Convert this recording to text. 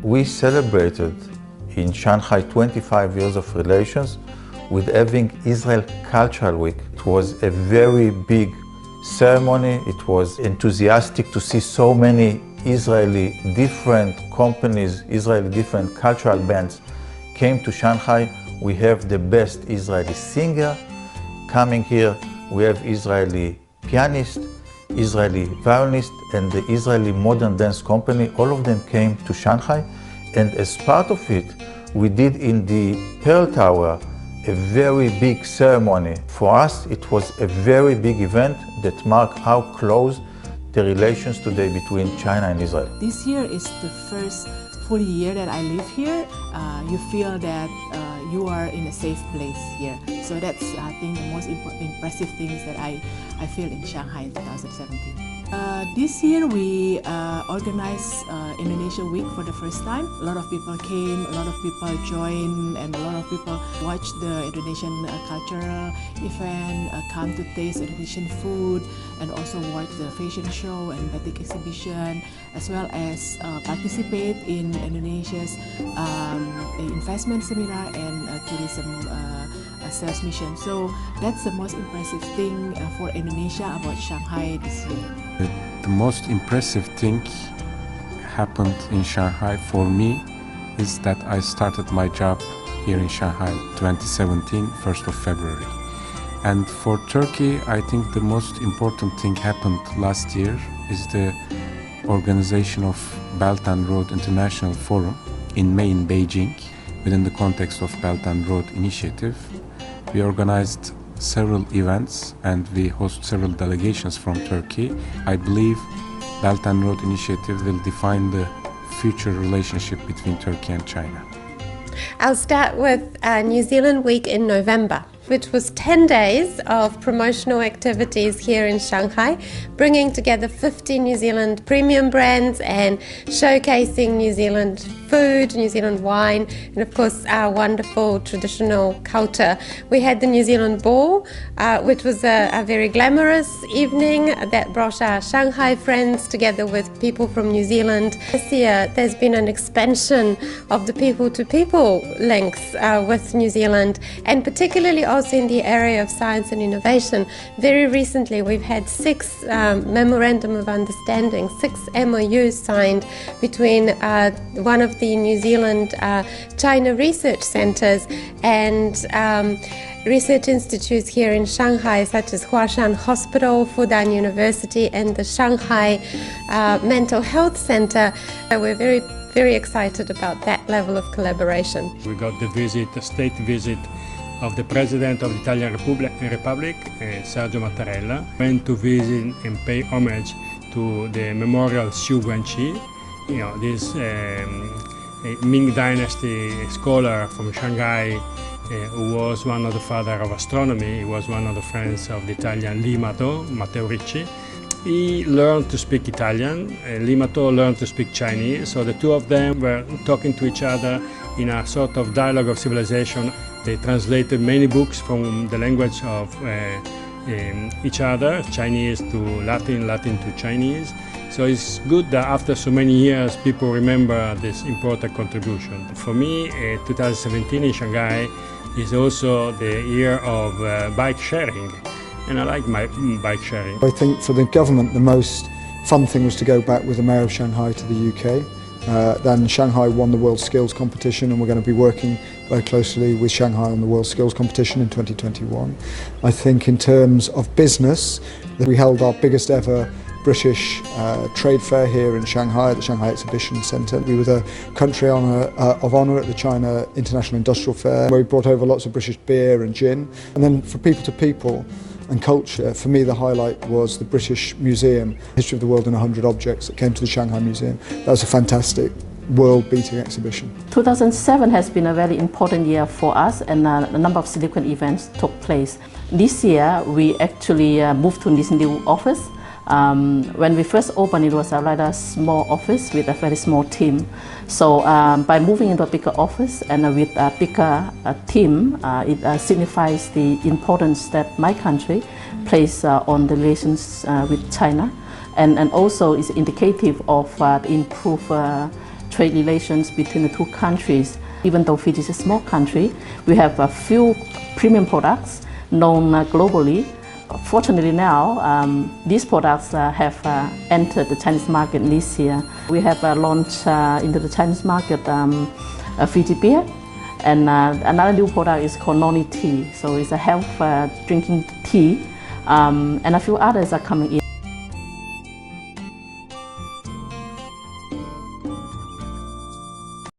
We celebrated in Shanghai 25 years of relations with having Israel Cultural Week. It was a very big ceremony. It was enthusiastic to see so many Israeli different companies, Israeli different cultural bands came to Shanghai. We have the best Israeli singer coming here. We have Israeli pianist, Israeli violinist, and the Israeli modern dance company. All of them came to Shanghai, and as part of it, we did in the Pearl Tower a very big ceremony. For us, it was a very big event that marked how close the relations today between China and Israel. This year is the first full year that I live here. You feel that you are in a safe place here. So that's, I think, the most impressive things that I feel in Shanghai in 2017. This year we organized Indonesia Week for the first time. A lot of people came, a lot of people joined, and a lot of people watched the Indonesian cultural event, come to taste Indonesian food, and also watch the fashion show and batik exhibition, as well as participate in Indonesia's investment seminar and tourism sales mission. So that's the most impressive thing for Indonesia about Shanghai this year. The most impressive thing happened in Shanghai for me is that I started my job here in Shanghai 2017, 1st of February. And for Turkey, I think the most important thing happened last year is the organization of Belt and Road International Forum in May in Beijing within the context of Belt and Road Initiative. We organized several events and we host several delegations from Turkey. I believe Belt and Road Initiative will define the future relationship between Turkey and China. I'll start with New Zealand Week in November, which was 10 days of promotional activities here in Shanghai, bringing together 50 New Zealand premium brands and showcasing New Zealand food, New Zealand wine, and of course our wonderful traditional culture. We had the New Zealand Ball, which was a very glamorous evening that brought our Shanghai friends together with people from New Zealand. This year there's been an expansion of the people-to-people links with New Zealand, and particularly also in the area of science and innovation. Very recently we've had 6 Memorandum of Understanding, 6 MOUs signed between one of the New Zealand China research centers and research institutes here in Shanghai, such as Huashan Hospital, Fudan University, and the Shanghai Mental Health Center. We're very excited about that level of collaboration. We got the state visit of the President of the Italian Republic, Sergio Mattarella. Went to visit and pay homage to the memorial Xu Guangqi, this Ming Dynasty scholar from Shanghai, who was one of the fathers of astronomy. He was one of the friends of the Italian Matteo Ricci. He learned to speak Italian, Limato learned to speak Chinese, so the two of them were talking to each other in a sort of dialogue of civilization. They translated many books from the language of each other, Chinese to Latin, Latin to Chinese. So it's good that after so many years people remember this important contribution. For me, 2017 in Shanghai is also the year of bike sharing. And I like my bike sharing. I think for the government the most fun thing was to go back with the Mayor of Shanghai to the UK. Then Shanghai won the World Skills Competition, and we're going to be working very closely with Shanghai on the World Skills Competition in 2021. I think in terms of business, we held our biggest ever British trade fair here in Shanghai at the Shanghai Exhibition Centre. We were the country of honour at the China International Industrial Fair, where we brought over lots of British beer and gin. And then for people to people and culture, for me the highlight was the British Museum, History of the World in 100 Objects, that came to the Shanghai Museum. That was a fantastic world-beating exhibition. 2007 has been a very important year for us, and a number of significant events took place. This year we actually moved to this new office. When we first opened, it was a rather small office with a very small team. So by moving into a bigger office and with a bigger team, it signifies the importance that my country plays on the relations with China, and also is indicative of the improved trade relations between the two countries. Even though Fiji is a small country, we have a few premium products known globally. Fortunately now, these products have entered the Chinese market this year. We have launched into the Chinese market Fiji beer, and another new product is called Noni tea. So it's a health drinking tea, and a few others are coming in.